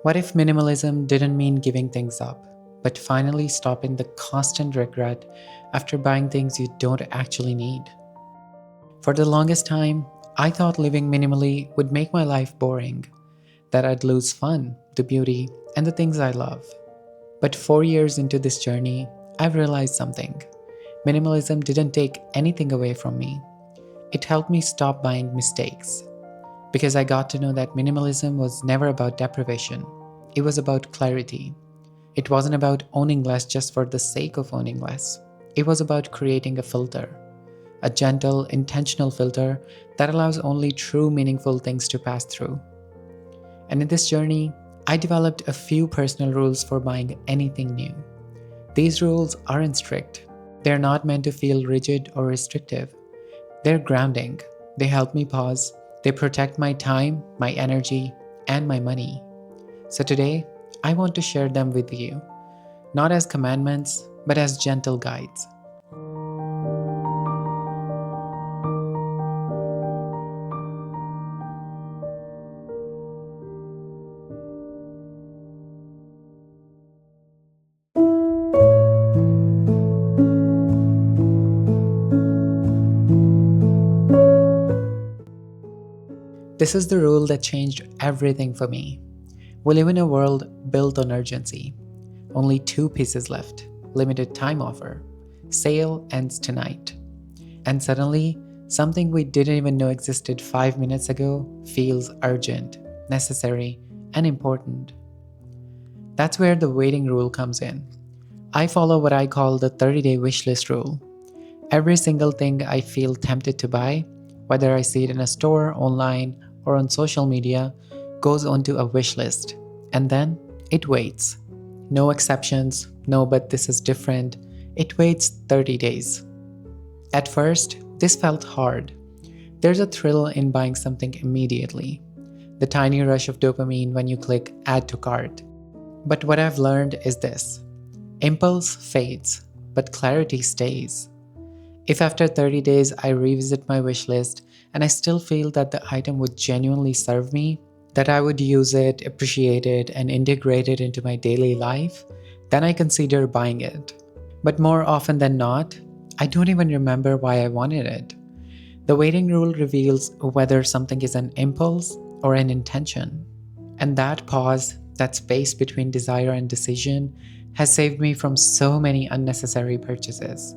What if minimalism didn't mean giving things up, but finally stopping the constant regret after buying things you don't actually need? For the longest time, I thought living minimally would make my life boring, that I'd lose fun, the beauty, and the things I love. But 4 years into this journey, I've realized something. Minimalism didn't take anything away from me. It helped me stop buying mistakes. Because I got to know that minimalism was never about deprivation, it was about clarity. It wasn't about owning less just for the sake of owning less. It was about creating a filter, a gentle, intentional filter that allows only true, meaningful things to pass through. And in this journey, I developed a few personal rules for buying anything new. These rules aren't strict. They're not meant to feel rigid or restrictive. They're grounding. They help me pause. They protect my time, my energy, and my money. So today, I want to share them with you, not as commandments, but as gentle guides. This is the rule that changed everything for me. We live in a world built on urgency. Only two pieces left, limited time offer. Sale ends tonight. And suddenly, something we didn't even know existed 5 minutes ago feels urgent, necessary, and important. That's where the waiting rule comes in. I follow what I call the 30-day wishlist rule. Every single thing I feel tempted to buy, whether I see it in a store, online, or on social media, goes onto a wish list. And then it waits. No exceptions, no, but this is different. It waits 30 days. At first, this felt hard. There's a thrill in buying something immediately. The tiny rush of dopamine when you click add to cart. But what I've learned is this. Impulse fades, but clarity stays. If after 30 days I revisit my wish list and I still feel that the item would genuinely serve me, that I would use it, appreciate it, and integrate it into my daily life, then I consider buying it. But more often than not, I don't even remember why I wanted it. The waiting rule reveals whether something is an impulse or an intention. And that pause, that space between desire and decision, has saved me from so many unnecessary purchases.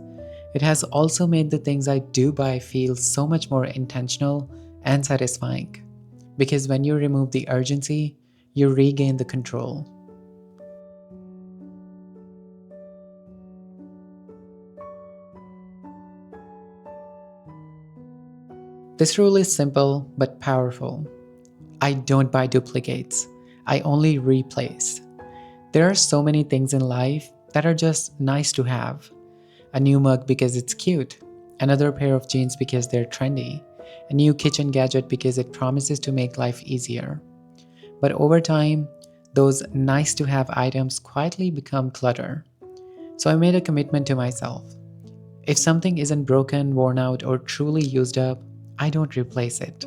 It has also made the things I do buy feel so much more intentional and satisfying. Because when you remove the urgency, you regain the control. This rule is simple but powerful. I don't buy duplicates. I only replace. There are so many things in life that are just nice to have. A new mug because it's cute, another pair of jeans because they're trendy, a new kitchen gadget because it promises to make life easier. But over time, those nice to have items quietly become clutter. So I made a commitment to myself. If something isn't broken, worn out, or truly used up, I don't replace it.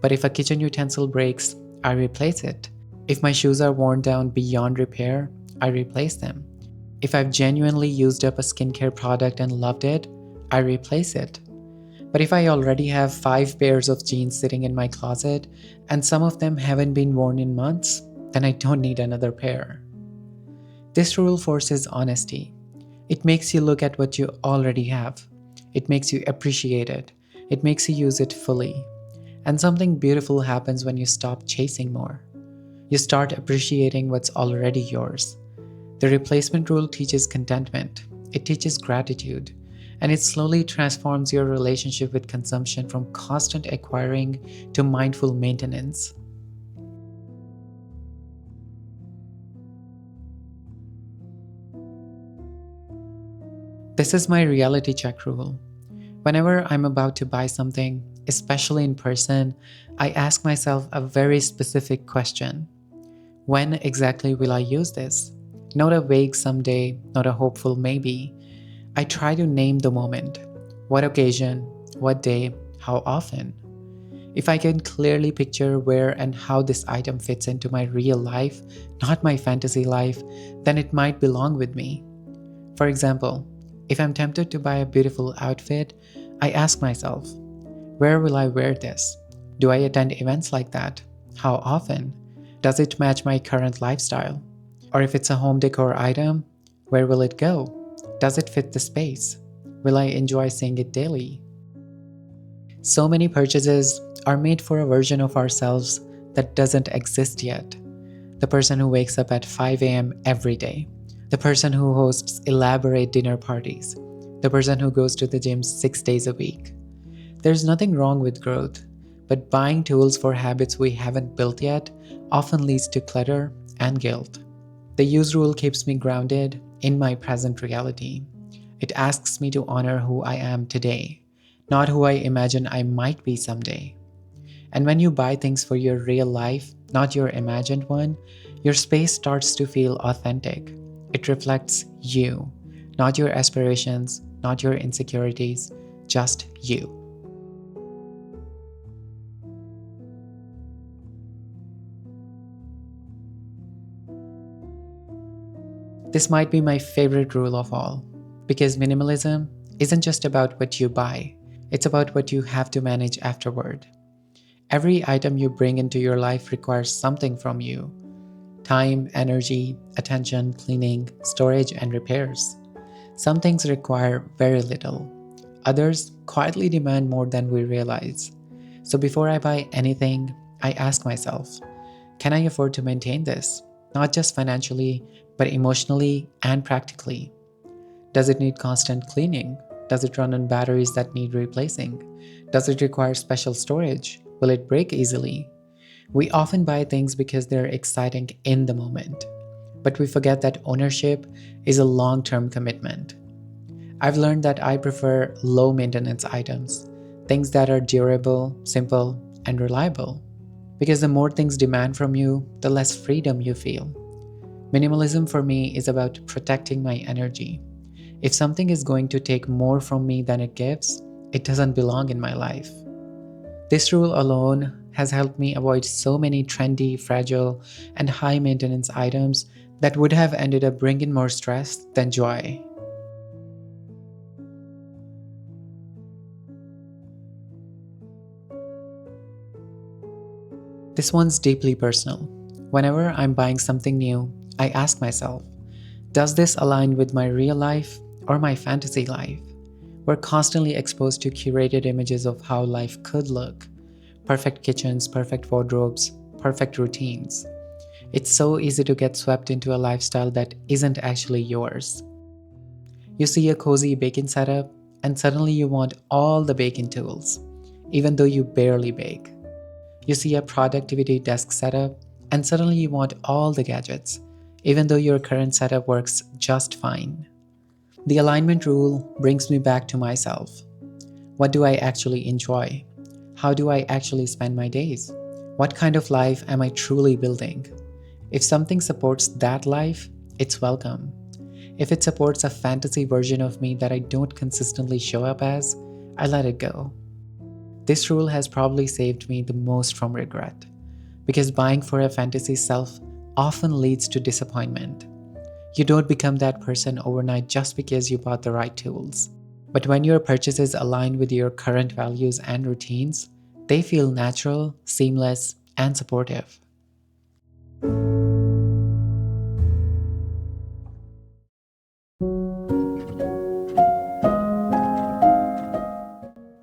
But if a kitchen utensil breaks, I replace it. If my shoes are worn down beyond repair, I replace them. If I've genuinely used up a skincare product and loved it, I replace it. But if I already have 5 pairs of jeans sitting in my closet and some of them haven't been worn in months, then I don't need another pair. This rule forces honesty. It makes you look at what you already have. It makes you appreciate it. It makes you use it fully. And something beautiful happens when you stop chasing more. You start appreciating what's already yours. The replacement rule teaches contentment, it teaches gratitude, and it slowly transforms your relationship with consumption from constant acquiring to mindful maintenance. This is my reality check rule. Whenever I'm about to buy something, especially in person, I ask myself a very specific question. When exactly will I use this? Not a vague someday, not a hopeful maybe. I try to name the moment. What occasion? What day? How often? If I can clearly picture where and how this item fits into my real life, not my fantasy life, then it might belong with me. For example, if I'm tempted to buy a beautiful outfit, I ask myself, where will I wear this? Do I attend events like that? How often? Does it match my current lifestyle? Or if it's a home decor item, where will it go? Does it fit the space? Will I enjoy seeing it daily? So many purchases are made for a version of ourselves that doesn't exist yet. The person who wakes up at 5 a.m. every day. The person who hosts elaborate dinner parties. The person who goes to the gym 6 days a week. There's nothing wrong with growth, but buying tools for habits we haven't built yet often leads to clutter and guilt. The use rule keeps me grounded in my present reality. It asks me to honor who I am today, not who I imagine I might be someday. And when you buy things for your real life, not your imagined one, your space starts to feel authentic. It reflects you, not your aspirations, not your insecurities, just you. This might be my favorite rule of all, because minimalism isn't just about what you buy, it's about what you have to manage afterward. Every item you bring into your life requires something from you: time, energy, attention, cleaning, storage, and repairs. Some things require very little, others quietly demand more than we realize. So before I buy anything, I ask myself, can I afford to maintain this? Not just financially, but emotionally and practically. Does it need constant cleaning? Does it run on batteries that need replacing? Does it require special storage? Will it break easily? We often buy things because they're exciting in the moment, but we forget that ownership is a long-term commitment. I've learned that I prefer low-maintenance items, things that are durable, simple, and reliable. Because the more things demand from you, the less freedom you feel. Minimalism for me is about protecting my energy. If something is going to take more from me than it gives, it doesn't belong in my life. This rule alone has helped me avoid so many trendy, fragile, and high maintenance items that would have ended up bringing more stress than joy. This one's deeply personal. Whenever I'm buying something new, I ask myself, does this align with my real life or my fantasy life? We're constantly exposed to curated images of how life could look: perfect kitchens, perfect wardrobes, perfect routines. It's so easy to get swept into a lifestyle that isn't actually yours. You see a cozy baking setup, and suddenly you want all the baking tools, even though you barely bake. You see a productivity desk setup, and suddenly you want all the gadgets, even though your current setup works just fine. The alignment rule brings me back to myself. What do I actually enjoy? How do I actually spend my days? What kind of life am I truly building? If something supports that life, it's welcome. If it supports a fantasy version of me that I don't consistently show up as, I let it go. This rule has probably saved me the most from regret, because buying for a fantasy self often leads to disappointment. You don't become that person overnight just because you bought the right tools. But when your purchases align with your current values and routines, they feel natural, seamless, and supportive.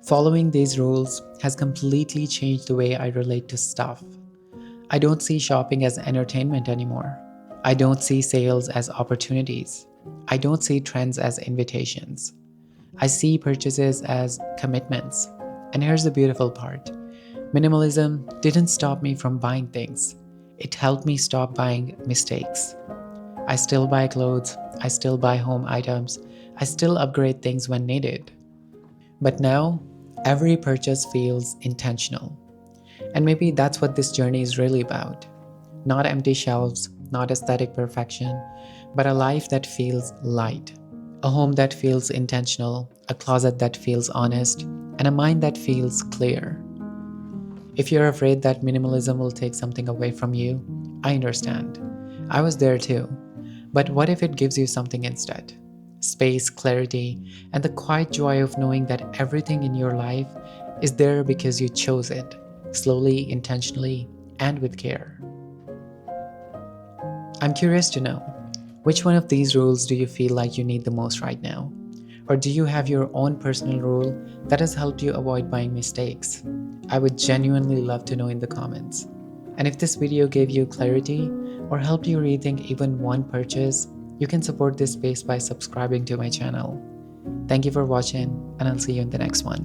Following these rules has completely changed the way I relate to stuff. I don't see shopping as entertainment anymore. I don't see sales as opportunities. I don't see trends as invitations. I see purchases as commitments. And here's the beautiful part: minimalism didn't stop me from buying things, it helped me stop buying mistakes. I still buy clothes, I still buy home items, I still upgrade things when needed. But now, every purchase feels intentional. And maybe that's what this journey is really about. Not empty shelves, not aesthetic perfection, but a life that feels light. A home that feels intentional, a closet that feels honest, and a mind that feels clear. If you're afraid that minimalism will take something away from you, I understand. I was there too. But what if it gives you something instead? Space, clarity, and the quiet joy of knowing that everything in your life is there because you chose it, slowly, intentionally, and with care. I'm curious to know, which one of these rules do you feel like you need the most right now? Or do you have your own personal rule that has helped you avoid buying mistakes? I would genuinely love to know in the comments. And if this video gave you clarity or helped you rethink even one purchase, you can support this space by subscribing to my channel. Thank you for watching, and I'll see you in the next one.